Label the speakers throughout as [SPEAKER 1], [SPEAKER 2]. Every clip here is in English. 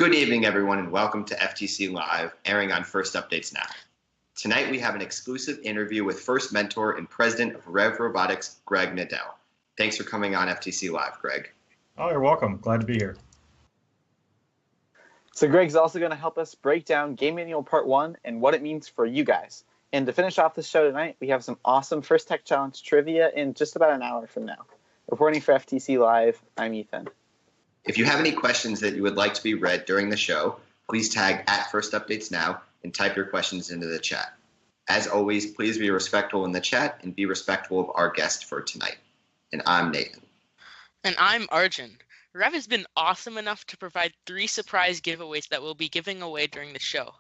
[SPEAKER 1] Good evening, everyone, and welcome to FTC Live, airing on First Updates Now. Tonight, we have an exclusive interview with First Mentor and President of REV Robotics, Greg Nadell. Thanks for coming on FTC Live, Greg.
[SPEAKER 2] Oh, you're welcome. Glad to be here.
[SPEAKER 3] So Greg's also going to help us break down Game Manual Part 1 and what it means for you guys. And to finish off the show tonight, we have some awesome First Tech Challenge trivia in just about an hour from now. Reporting for FTC Live, I'm Ethan.
[SPEAKER 1] If you have any questions that you would like to be read during the show, please tag @FirstUpdatesNow and type your questions into the chat. As always, please be respectful in the chat and be respectful of our guest for tonight. And I'm Nathan.
[SPEAKER 4] And I'm Arjun. REV has been awesome enough to provide 3 surprise giveaways that we'll be giving away during the show.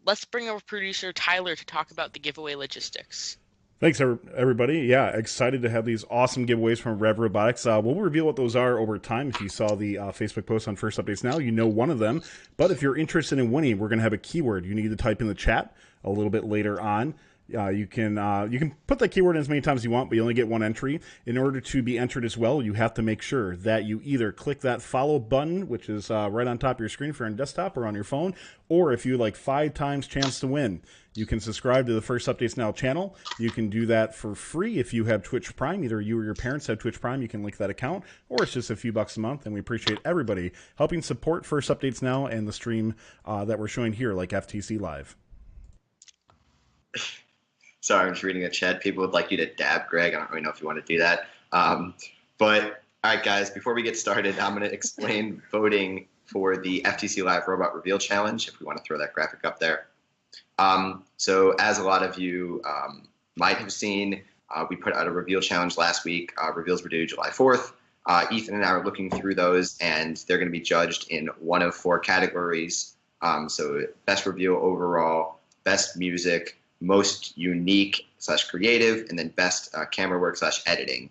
[SPEAKER 4] Let's bring our producer Tyler to talk about the giveaway logistics.
[SPEAKER 5] Thanks, everybody. Yeah, excited to have these awesome giveaways from REV Robotics. We'll reveal what those are over time. If you saw the Facebook post on First Updates Now, you know one of them. But if you're interested in winning, we're going to have a keyword you need to type in the chat a little bit later on. You can put that keyword in as many times as you want, but you only get one entry. In order to be entered as well, you have to make sure that you either click that follow button, which is right on top of your screen if you're on desktop or on your phone, or if you like 5 times chance to win, you can subscribe to the First Updates Now channel. You can do that for free if you have Twitch Prime. Either you or your parents have Twitch Prime, you can link that account, or it's just a few bucks a month, and we appreciate everybody helping support First Updates Now and the stream that we're showing here, like FTC Live.
[SPEAKER 1] Sorry, I'm just reading the chat. People would like you to dab Greg. I don't really know if you want to do that. But, all right, guys, before we get started, I'm going to explain voting for the FTC Live Robot Reveal Challenge, if we want to throw that graphic up there. So as a lot of you might have seen, we put out a reveal challenge last week. Reveals were due July 4th. Ethan and I are looking through those, and they're going to be judged in one of 4 categories. So best reveal overall, best music, most unique / creative, and then best camera work / editing.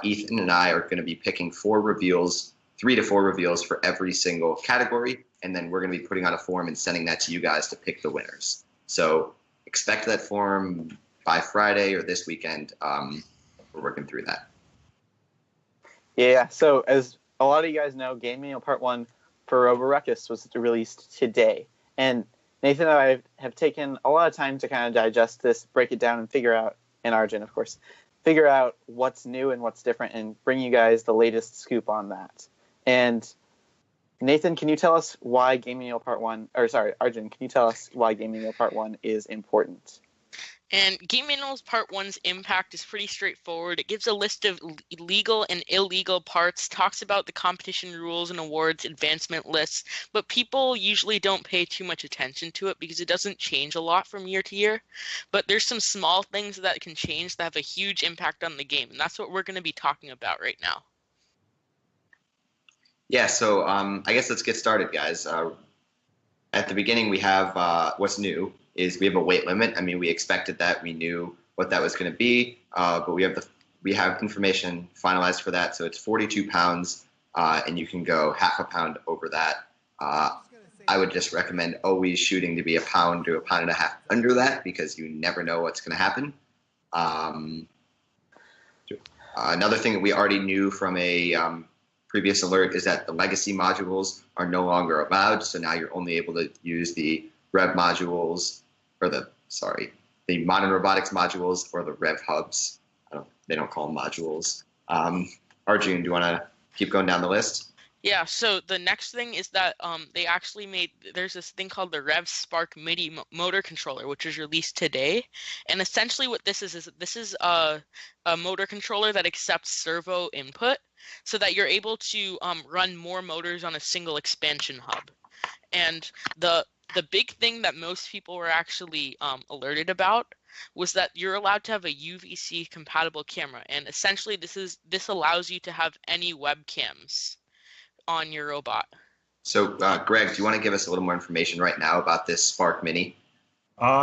[SPEAKER 1] Ethan and I are going to be picking 4 reveals, 3 to 4 reveals for every single category, and then we're going to be putting out a form and sending that to you guys to pick the winners. So expect that form by Friday or this weekend. We're working through that.
[SPEAKER 3] Yeah, so as a lot of you guys know, Game Manual Part 1 for Roboruckus was released today. And Nathan and I have taken a lot of time to kind of digest this, break it down, and figure out, and Arjun, of course, figure out what's new and what's different and bring you guys the latest scoop on that. And Nathan, can you tell us why Game Manual Part 1, or sorry, Arjun, can you tell us why Game Manual Part 1 is important?
[SPEAKER 4] And Game Manual's Part 1's impact is pretty straightforward. It gives a list of legal and illegal parts, talks about the competition rules and awards advancement lists, but people usually don't pay too much attention to it because it doesn't change a lot from year to year. But there's some small things that can change that have a huge impact on the game, and that's what we're going to be talking about right now.
[SPEAKER 1] Yeah, so I guess let's get started, guys. At the beginning, we have what's new is we have a weight limit. I mean, we expected that. We knew what that was going to be, but we have information finalized for that. So it's 42 pounds, and you can go half a pound over that. I would just recommend always shooting to be a pound to a pound and a half under that because you never know what's going to happen. Another thing that we already knew from a previous alert is that the legacy modules are no longer allowed. So now you're only able to use the REV modules, or the modern robotics modules or the REV hubs. They don't call them modules. Arjun, do you want to keep going down the list?
[SPEAKER 4] Yeah, so the next thing is that they actually there's this thing called the REV Spark MIDI motor controller, which was released today. And essentially what this is a motor controller that accepts servo input so that you're able to run more motors on a single expansion hub. And the big thing that most people were actually alerted about was that you're allowed to have a UVC compatible camera, and essentially this allows you to have any webcams on your robot.
[SPEAKER 1] So, Greg, do you want to give us a little more information right now about this Spark Mini?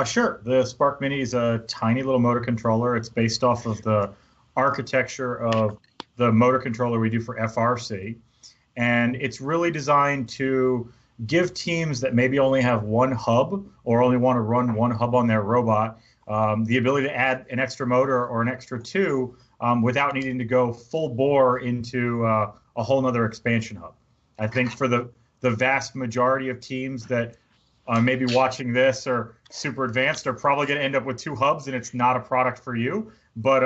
[SPEAKER 2] Sure. The Spark Mini is a tiny little motor controller. It's based off of the architecture of the motor controller we do for FRC, and it's really designed to give teams that maybe only have one hub or only want to run one hub on their robot the ability to add an extra motor or an extra 2 without needing to go full bore into a whole nother expansion hub. I think for the the vast majority of teams that maybe watching this or super advanced are probably going to end up with 2 hubs, and it's not a product for you. But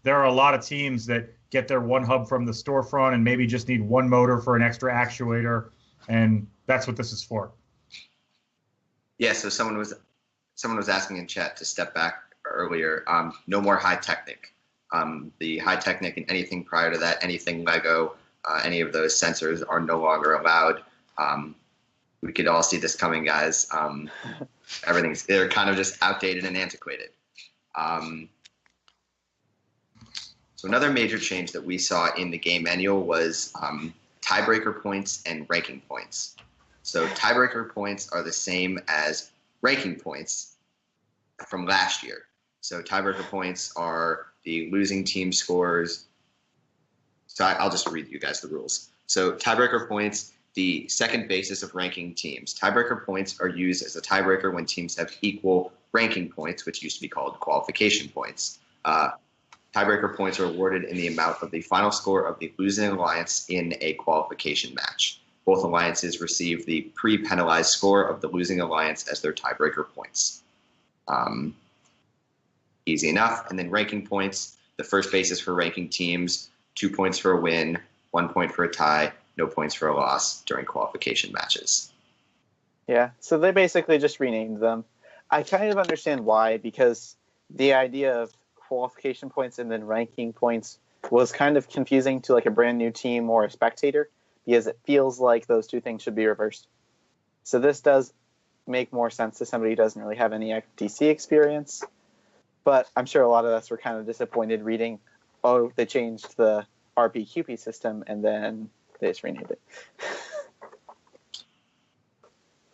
[SPEAKER 2] there are a lot of teams that get their 1 hub from the storefront and maybe just need 1 motor for an extra actuator, and that's what this is for.
[SPEAKER 1] Yeah, so someone was asking in chat to step back earlier. No more high technic. The high technic and anything prior to that, anything Lego, any of those sensors are no longer allowed. We could all see this coming, guys. They're kind of just outdated and antiquated. So another major change that we saw in the game manual was tiebreaker points and ranking points. So tiebreaker points are the same as ranking points from last year. So tiebreaker points are the losing team scores. So I'll just read you guys the rules. So tiebreaker points, the second basis of ranking teams. Tiebreaker points are used as a tiebreaker when teams have equal ranking points, which used to be called qualification points. Tiebreaker points are awarded in the amount of the final score of the losing alliance in a qualification match. Both alliances receive the pre-penalized score of the losing alliance as their tiebreaker points. Easy enough. And then ranking points, the first basis for ranking teams, 2 points for a win, 1 point for a tie, no points for a loss during qualification matches.
[SPEAKER 3] Yeah, so they basically just renamed them. I kind of understand why, because the idea of qualification points and then ranking points was kind of confusing to like a brand new team or a spectator, because it feels like those 2 things should be reversed. So this does make more sense to somebody who doesn't really have any FTC experience. But I'm sure a lot of us were kind of disappointed reading, oh, they changed the RPQP system, and then they just renamed it.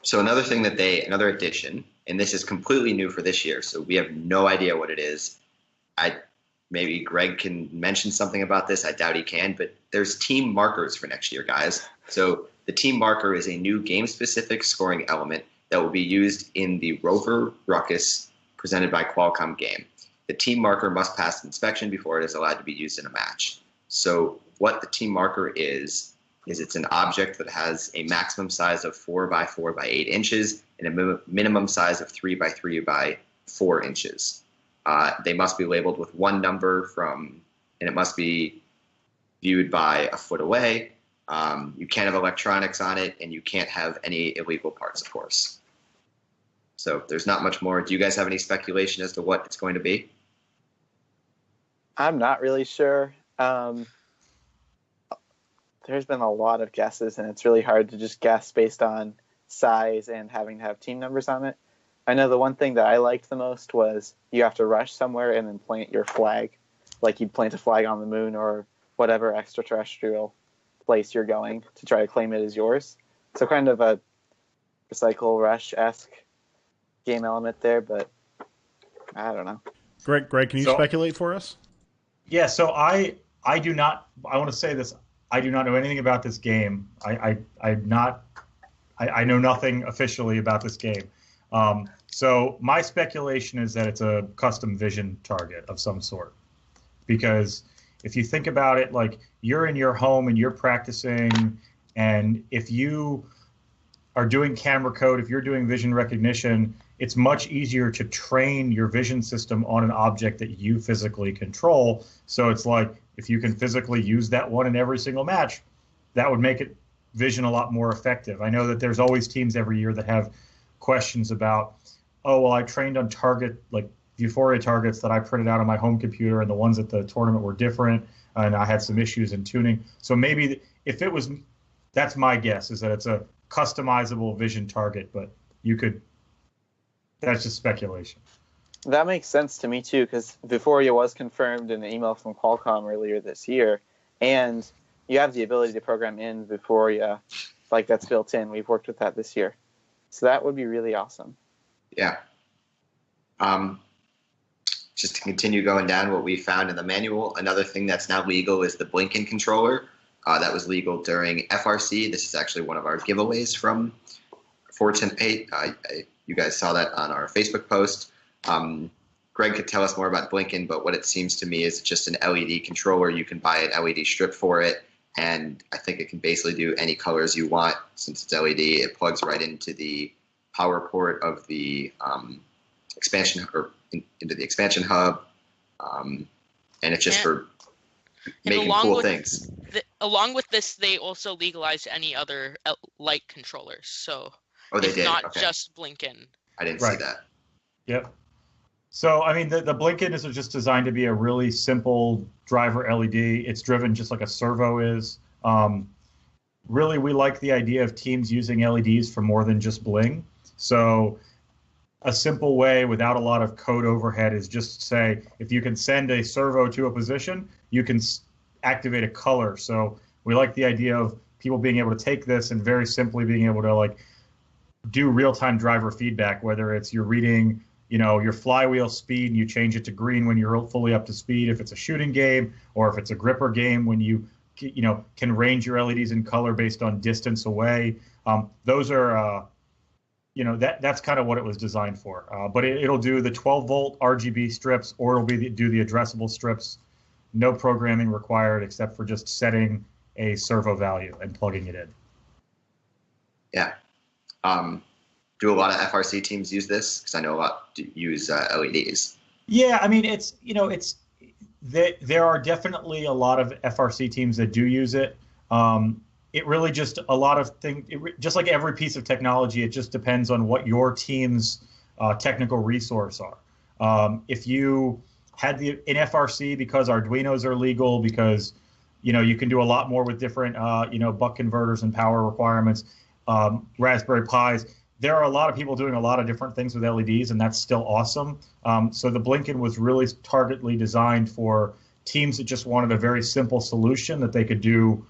[SPEAKER 1] So another addition, and this is completely new for this year, so we have no idea what it is. Maybe Greg can mention something about this. I doubt he can, but there's team markers for next year, guys. So the team marker is a new game-specific scoring element that will be used in the Rover Ruckus presented by Qualcomm game. The team marker must pass inspection before it is allowed to be used in a match. So what the team marker is it's an object that has a maximum size of 4 by 4 by 8 inches and a minimum size of 3 by 3 by 4 inches. They must be labeled with 1 number and it must be viewed by a foot away. You can't have electronics on it, and you can't have any illegal parts, of course. So there's not much more. Do you guys have any speculation as to what it's going to be?
[SPEAKER 3] I'm not really sure. There's been a lot of guesses, and it's really hard to just guess based on size and having to have team numbers on it. I know the one thing that I liked the most was you have to rush somewhere and then plant your flag. Like you'd plant a flag on the moon or whatever extraterrestrial place you're going to try to claim it as yours. So kind of a Recycle Rush-esque game element there, but I don't know.
[SPEAKER 5] Greg, can you speculate for us?
[SPEAKER 2] Yeah, so I do not. I want to say this. I do not know anything about this game. I know nothing officially about this game. So my speculation is that it's a custom vision target of some sort, because if you think about it, like you're in your home and you're practicing, and if you are doing camera code, if you're doing vision recognition, it's much easier to train your vision system on an object that you physically control. So it's like if you can physically use that one in every single match, that would make it vision a lot more effective. I know that there's always teams every year that have questions about, oh, well, I trained on target, like Euphoria targets that I printed out on my home computer, and the ones at the tournament were different, and I had some issues in tuning. So maybe if it was, that's my guess, is that it's a customizable vision target, but that's just speculation.
[SPEAKER 3] That makes sense to me too, because Euphoria was confirmed in an email from Qualcomm earlier this year, and you have the ability to program in Euphoria, like that's built in. We've worked with that this year. So that would be really awesome.
[SPEAKER 1] Yeah. Just to continue going down what we found in the manual, another thing that's now legal is the Blinken controller. That was legal during FRC. This is actually one of our giveaways from 410 you guys saw that on our Facebook post. Greg could tell us more about Blinken, but what it seems to me is just an LED controller. You can buy an LED strip for it, and I think it can basically do any colors you want since it's LED. It plugs right into the power port of the expansion or into the expansion hub, and it's just for making cool things.
[SPEAKER 4] Along with this, they also legalized any other light controllers, so
[SPEAKER 1] they
[SPEAKER 4] it's
[SPEAKER 1] did.
[SPEAKER 4] not just Blinken.
[SPEAKER 1] I didn't see that.
[SPEAKER 2] Yep. So, I mean, the Blinken is just designed to be a really simple driver LED. It's driven just like a servo is. Really, we like the idea of teams using LEDs for more than just bling. So a simple way without a lot of code overhead is just say, if you can send a servo to a position, you can activate a color. So we like the idea of people being able to take this and very simply being able to like do real-time driver feedback, whether it's you're reading your flywheel speed and you change it to green when you're fully up to speed, if it's a shooting game, or if it's a gripper game when you can range your LEDs in color based on distance away. Those are, that's kind of what it was designed for. But it'll do the 12-volt RGB strips, or it'll do the addressable strips. No programming required except for just setting a servo value and plugging it in.
[SPEAKER 1] Yeah. Do a lot of FRC teams use this? Because I know a lot use LEDs.
[SPEAKER 2] Yeah, I mean, there are definitely a lot of FRC teams that do use it. It really just a lot of things, just like every piece of technology, it just depends on what your team's technical resource are. If you had an FRC because Arduinos are legal, because you can do a lot more with different buck converters and power requirements, Raspberry Pis. There are a lot of people doing a lot of different things with LEDs, and that's still awesome. So the Blinken was really targetedly designed for teams that just wanted a very simple solution that they could do,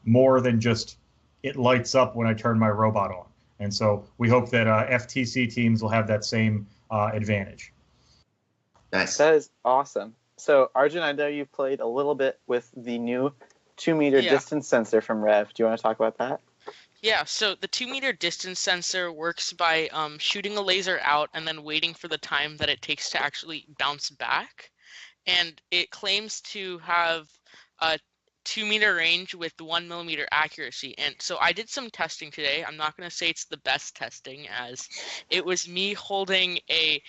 [SPEAKER 2] more than just it lights up when I turn my robot on. And so we hope that FTC teams will have that same advantage.
[SPEAKER 1] Nice.
[SPEAKER 3] That is awesome. So Arjun, I know you've played a little bit with the new 2-meter distance sensor from REV. Do you want to talk about that?
[SPEAKER 4] Yeah, so the 2-meter distance sensor works by shooting a laser out and then waiting for the time that it takes to actually bounce back. And it claims to have a 2-meter range with 1 millimeter accuracy. And so I did some testing today. I'm not going to say it's the best testing, as it was me holding a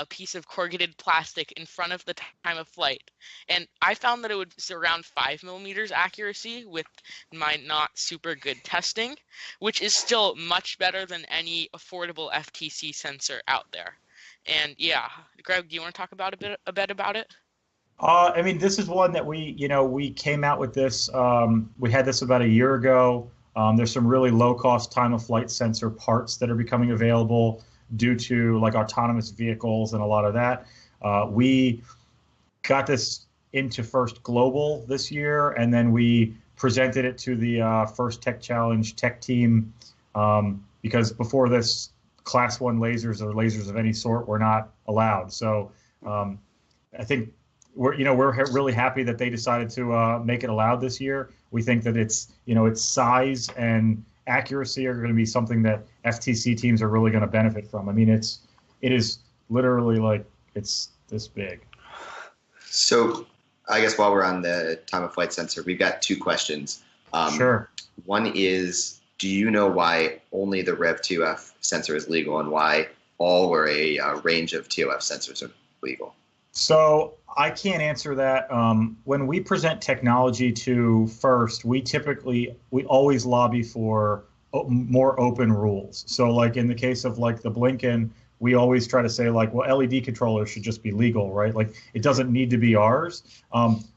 [SPEAKER 4] piece of corrugated plastic in front of the time of flight, and I found that it was around 5 millimeters accuracy with my not super good testing, which is still much better than any affordable FTC sensor out there. And yeah, Greg, do you want to talk about a bit about it?
[SPEAKER 2] I mean, this is one that we came out with this. We had this about a year ago. There's some really low-cost time-of-flight sensor parts that are becoming available due to like autonomous vehicles and a lot of that. We got this into First Global this year, and then we presented it to the First Tech Challenge tech team, because before this, Class 1 lasers or lasers of any sort were not allowed. So I think we're really happy that they decided to make it allowed this year. We think that its size and accuracy are going to be something that FTC teams are really going to benefit from. I mean, it is literally like it's this big.
[SPEAKER 1] So I guess while we're on the time of flight sensor, we've got 2 questions.
[SPEAKER 2] Sure.
[SPEAKER 1] One is, do you know why only the REV2F sensor is legal and why all or a range of TOF sensors are legal?
[SPEAKER 2] So I can't answer that. When we present technology to First, we always lobby for more open rules. So like in the case of like the Blinken, we always try to say like, well, LED controllers should just be legal, right? Like it doesn't need to be ours.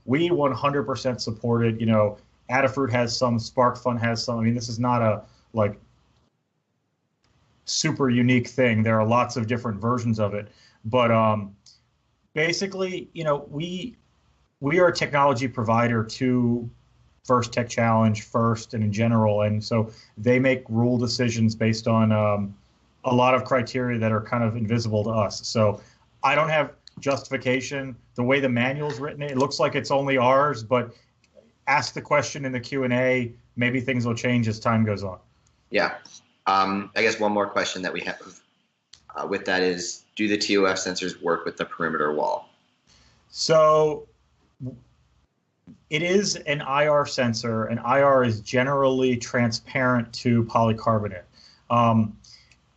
[SPEAKER 2] We 100% supported, Adafruit has some, SparkFun has some. I mean, this is not a like super unique thing. There are lots of different versions of it, but basically, we are a technology provider to First Tech Challenge, First, and in general, and so they make rule decisions based on a lot of criteria that are kind of invisible to us. So I don't have justification. The way the manual's written, it looks like it's only ours, but ask the question in the Q&A. Maybe things will change as time goes on.
[SPEAKER 1] Yeah. I guess one more question that we have with that is, do the TOF sensors work with the perimeter wall?
[SPEAKER 2] So it is an IR sensor, and IR is generally transparent to polycarbonate.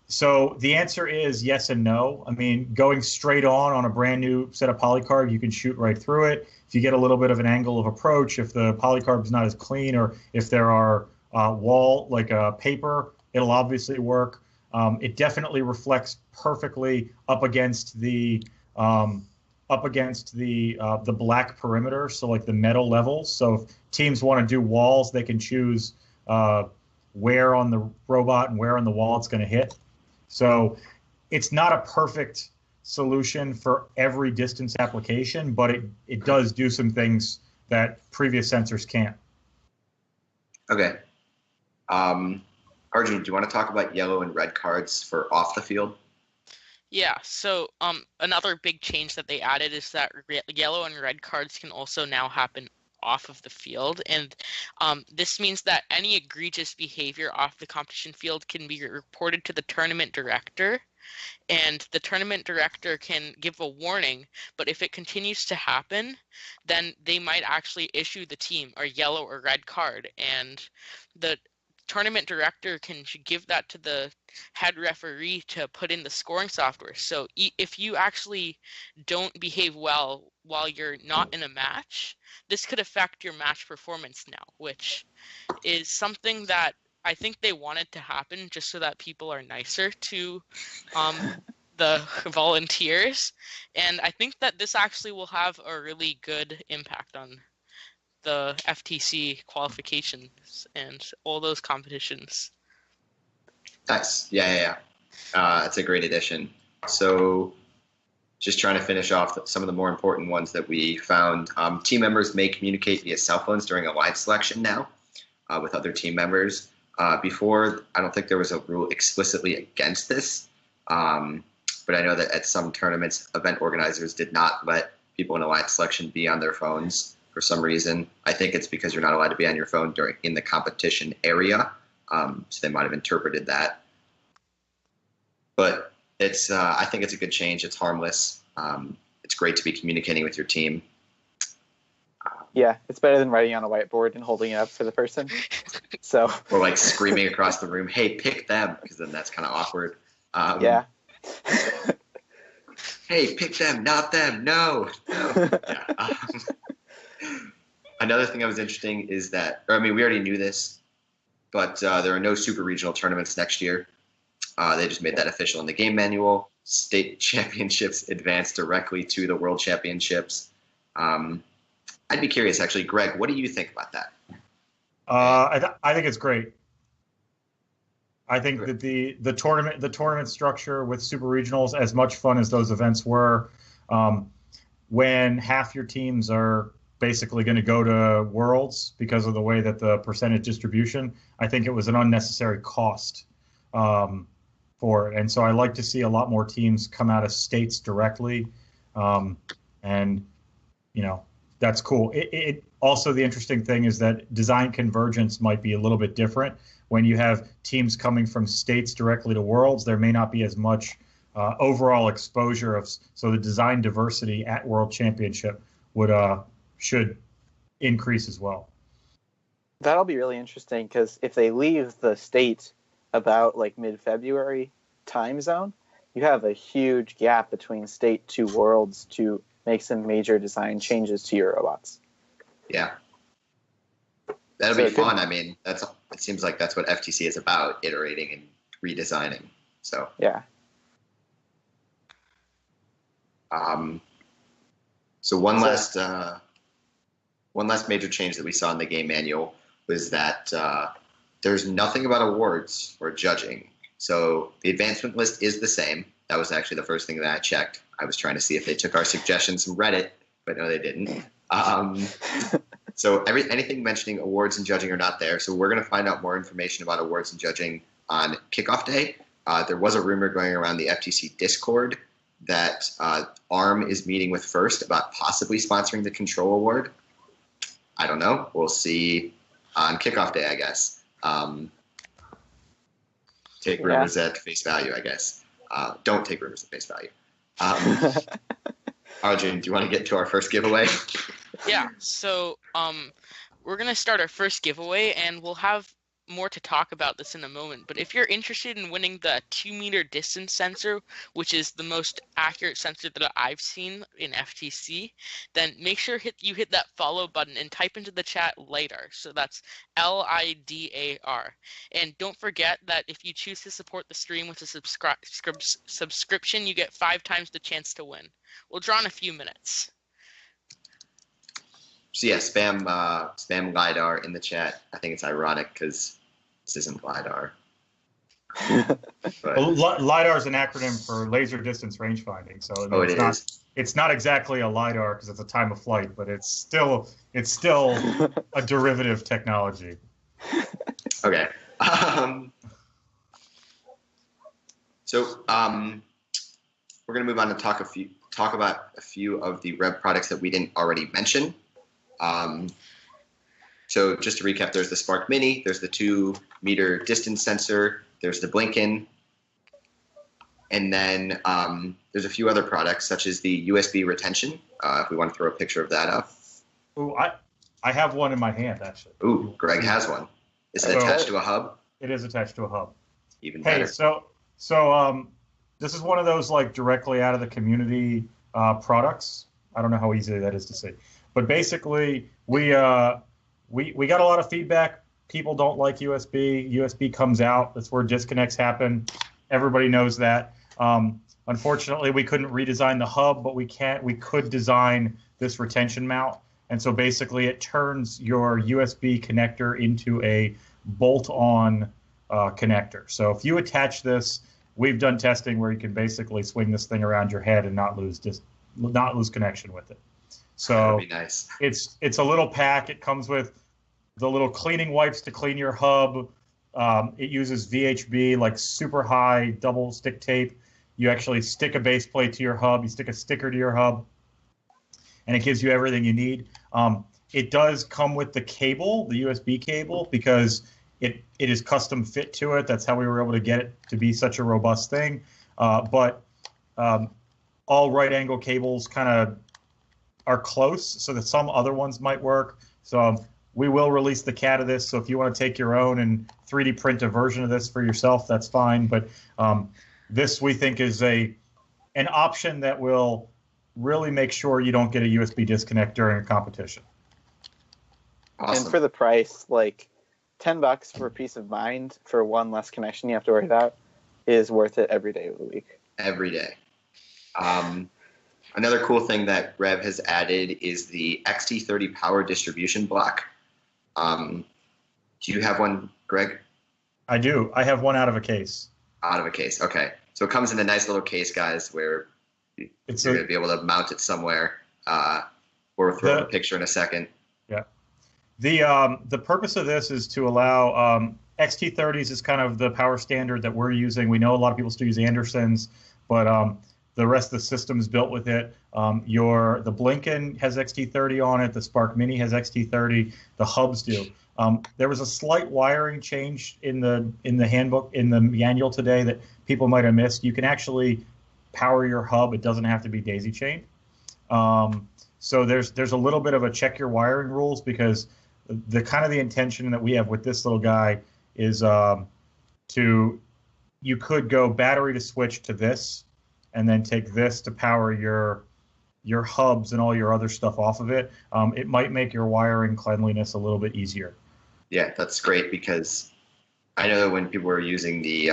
[SPEAKER 2] So the answer is yes and no. I mean, going straight on a brand new set of polycarb, you can shoot right through it. If you get a little bit of an angle of approach, if the polycarb is not as clean, or if there are paper, it'll obviously work. It definitely reflects perfectly up against the black perimeter, so like the metal levels. So if teams want to do walls, they can choose where on the robot and where on the wall it's going to hit. So it's not a perfect solution for every distance application, but it does do some things that previous sensors can't.
[SPEAKER 1] Okay. Arjun, do you want to talk about yellow and red cards for off the field?
[SPEAKER 4] Yeah, so another big change that they added is that yellow and red cards can also now happen off of the field, and this means that any egregious behavior off the competition field can be reported to the tournament director, and the tournament director can give a warning, but if it continues to happen, then they might actually issue the team a yellow or red card, and the tournament director can give that to the head referee to put in the scoring software. So if you actually don't behave well while you're not in a match, this could affect your match performance now, which is something that I think they wanted to happen just so that people are nicer to the volunteers. And I think that this actually will have a really good impact on the FTC qualifications and all those competitions.
[SPEAKER 1] Nice. Yeah. That's a great addition. So just trying to finish off some of the more important ones that we found. Team members may communicate via cell phones during a live selection now with other team members. Before, I don't think there was a rule explicitly against this, but I know that at some tournaments, event organizers did not let people in a live selection be on their phones for some reason. I think it's because you're not allowed to be on your phone in the competition area, so they might have interpreted that. But I think it's a good change. It's harmless. It's great to be communicating with your team.
[SPEAKER 3] Yeah, it's better than writing on a whiteboard and holding it up for the person. So.
[SPEAKER 1] Or like screaming across the room, "Hey, pick them," because then that's kind of awkward.
[SPEAKER 3] Yeah.
[SPEAKER 1] Hey, pick them, not them. No. Yeah. Another thing that was interesting is that, we already knew this, but there are no super regional tournaments next year. They just made that official in the game manual. State championships advance directly to the world championships. I'd be curious, actually, Greg, what do you think about that?
[SPEAKER 2] I think it's great. I think that the tournament structure with super regionals, as much fun as those events were, when half your teams are basically going to go to Worlds because of the way that the percentage distribution, I think it was an unnecessary cost for it. And so I like to see a lot more teams come out of states directly. And, that's cool. It also, the interesting thing is that design convergence might be a little bit different. When you have teams coming from states directly to Worlds, there may not be as much overall exposure so the design diversity at World Championship should increase as well.
[SPEAKER 3] That'll be really interesting, because if they leave the state about like mid-February time zone, you have a huge gap between state to Worlds to make some major design changes to your robots.
[SPEAKER 1] Yeah. That'll be fun. It seems like that's what FTC is about, iterating and redesigning. So
[SPEAKER 3] yeah.
[SPEAKER 1] So one last major change that we saw in the game manual was that there's nothing about awards or judging. So the advancement list is the same. That was actually the first thing that I checked. I was trying to see if they took our suggestions from Reddit, but no, they didn't. So anything mentioning awards and judging are not there. So we're going to find out more information about awards and judging on kickoff day. There was a rumor going around the FTC Discord that ARM is meeting with FIRST about possibly sponsoring the Control Award. I don't know. We'll see on kickoff day, I guess. Take rumors at face value, I guess. Don't take rumors at face value. Arjun, do you want to get to our first giveaway?
[SPEAKER 4] Yeah, so we're gonna start our first giveaway, and we'll have more to talk about this in a moment. But if you're interested in winning the 2-meter distance sensor, which is the most accurate sensor that I've seen in FTC, then make sure you hit that follow button and type into the chat LIDAR. So that's LIDAR. And don't forget that if you choose to support the stream with a subscription, you get 5 times the chance to win. We'll draw in a few minutes.
[SPEAKER 1] So yeah, spam LiDAR in the chat. I think it's ironic because this isn't LiDAR.
[SPEAKER 2] Well, LiDAR is an acronym for laser distance range finding. So it's not exactly a LiDAR because it's a time of flight, but it's still a derivative technology.
[SPEAKER 1] Okay. So we're gonna move on to talk about a few of the REV products that we didn't already mention. So just to recap, there's the Spark Mini, there's the 2-meter distance sensor, there's the Blinken, and then there's a few other products such as the USB retention. If we want to throw a picture of that up.
[SPEAKER 2] Ooh, I have one in my hand actually.
[SPEAKER 1] Ooh, Greg has one. Is it attached to a hub?
[SPEAKER 2] It is attached to a hub.
[SPEAKER 1] Even better.
[SPEAKER 2] Hey, so this is one of those like directly out of the community products. I don't know how easy that is to see. But basically, we got a lot of feedback. People don't like USB. USB comes out. That's where disconnects happen. Everybody knows that. Unfortunately, we couldn't redesign the hub, but we could design this retention mount. And so basically, it turns your USB connector into a bolt-on connector. So if you attach this, we've done testing where you can basically swing this thing around your head and not lose connection with it. So
[SPEAKER 1] that'd be nice.
[SPEAKER 2] It's a little pack. It comes with the little cleaning wipes to clean your hub. It uses VHB, like super high double stick tape. You actually stick a base plate to your hub. You stick a sticker to your hub, and it gives you everything you need. It does come with the cable, the USB cable, because it is custom fit to it. That's how we were able to get it to be such a robust thing. But all right angle cables kind of are close, so that some other ones might work. So we will release the CAD of this. So if you want to take your own and 3D print a version of this for yourself, that's fine. But this we think is an option that will really make sure you don't get a USB disconnect during a competition.
[SPEAKER 1] Awesome.
[SPEAKER 3] And for the price, like $10 for peace of mind for one less connection you have to worry about is worth it every day of the week.
[SPEAKER 1] Every day. Another cool thing that REV has added is the XT30 power distribution block. Do you have one, Greg?
[SPEAKER 2] I do. I have one out of a case.
[SPEAKER 1] Out of a case. Okay. So it comes in a nice little case, guys, where you're going to be able to mount it somewhere. Or throw up a picture in a second.
[SPEAKER 2] Yeah. The purpose of this is to allow XT30s is kind of the power standard that we're using. We know a lot of people still use Andersons, but the rest of the system is built with it. The Blinken has XT30 on it. The Spark Mini has XT30. The hubs do. There was a slight wiring change in the handbook, in the manual today that people might have missed. You can actually power your hub. It doesn't have to be daisy chained. So there's a little bit of a check your wiring rules, because the kind of the intention that we have with this little guy is you could go battery to switch to this, and then take this to power your hubs and all your other stuff off of it. It might make your wiring cleanliness a little bit easier.
[SPEAKER 1] Yeah, that's great, because I know that when people were using the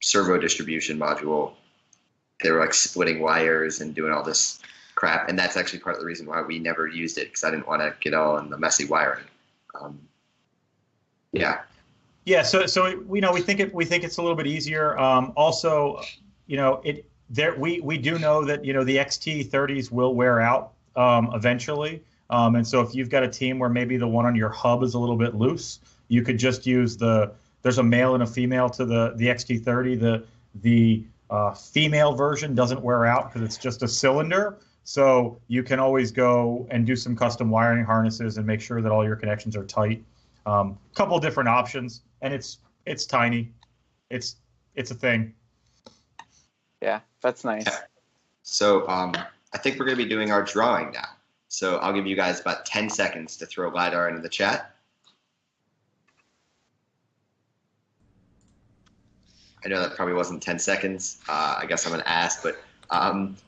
[SPEAKER 1] servo distribution module, they were like splitting wires and doing all this crap, and that's actually part of the reason why we never used it, because I didn't want to get all in the messy wiring. Yeah. Yeah.
[SPEAKER 2] So we think it's a little bit easier. Also, we do know that the XT30s will wear out eventually, and so if you've got a team where maybe the one on your hub is a little bit loose, you could just use there's a male and a female to the XT30. The female version doesn't wear out because it's just a cylinder, so you can always go and do some custom wiring harnesses and make sure that all your connections are tight. Couple different options, and it's tiny. It's a thing.
[SPEAKER 3] Yeah, that's nice.
[SPEAKER 1] So I think we're going to be doing our drawing now. So I'll give you guys about 10 seconds to throw LiDAR into the chat. I know that probably wasn't 10 seconds. I guess I'm going to ask, but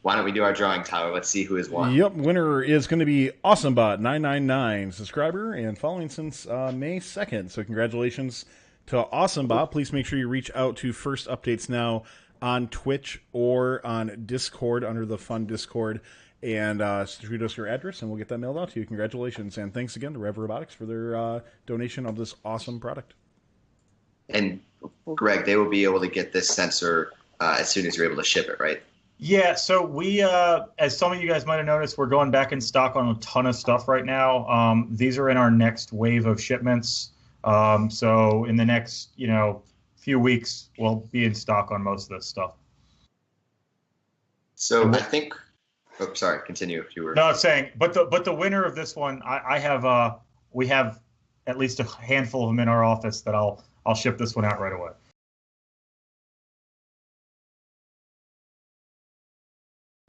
[SPEAKER 1] why don't we do our drawing, Tyler? Let's see who has won.
[SPEAKER 5] Yep, winner is going to be AwesomeBot999, subscriber and following since May 2nd. So congratulations to AwesomeBot. Please make sure you reach out to First Updates Now on Twitch or on Discord under the Fun Discord and shoot us your address and we'll get that mailed out to you. Congratulations. And thanks again to REV Robotics for their donation of this awesome product.
[SPEAKER 1] And Greg, they will be able to get this sensor as soon as you're able to ship it, right?
[SPEAKER 2] Yeah, so we, as some of you guys might have noticed, we're going back in stock on a ton of stuff right now. These are in our next wave of shipments. So in the next, few weeks, we'll be in stock on most of this stuff.
[SPEAKER 1] So I think, oh, sorry, continue if you were.
[SPEAKER 2] No, I'm saying, but the winner of this one, we have at least a handful of them in our office that I'll ship this one out right away.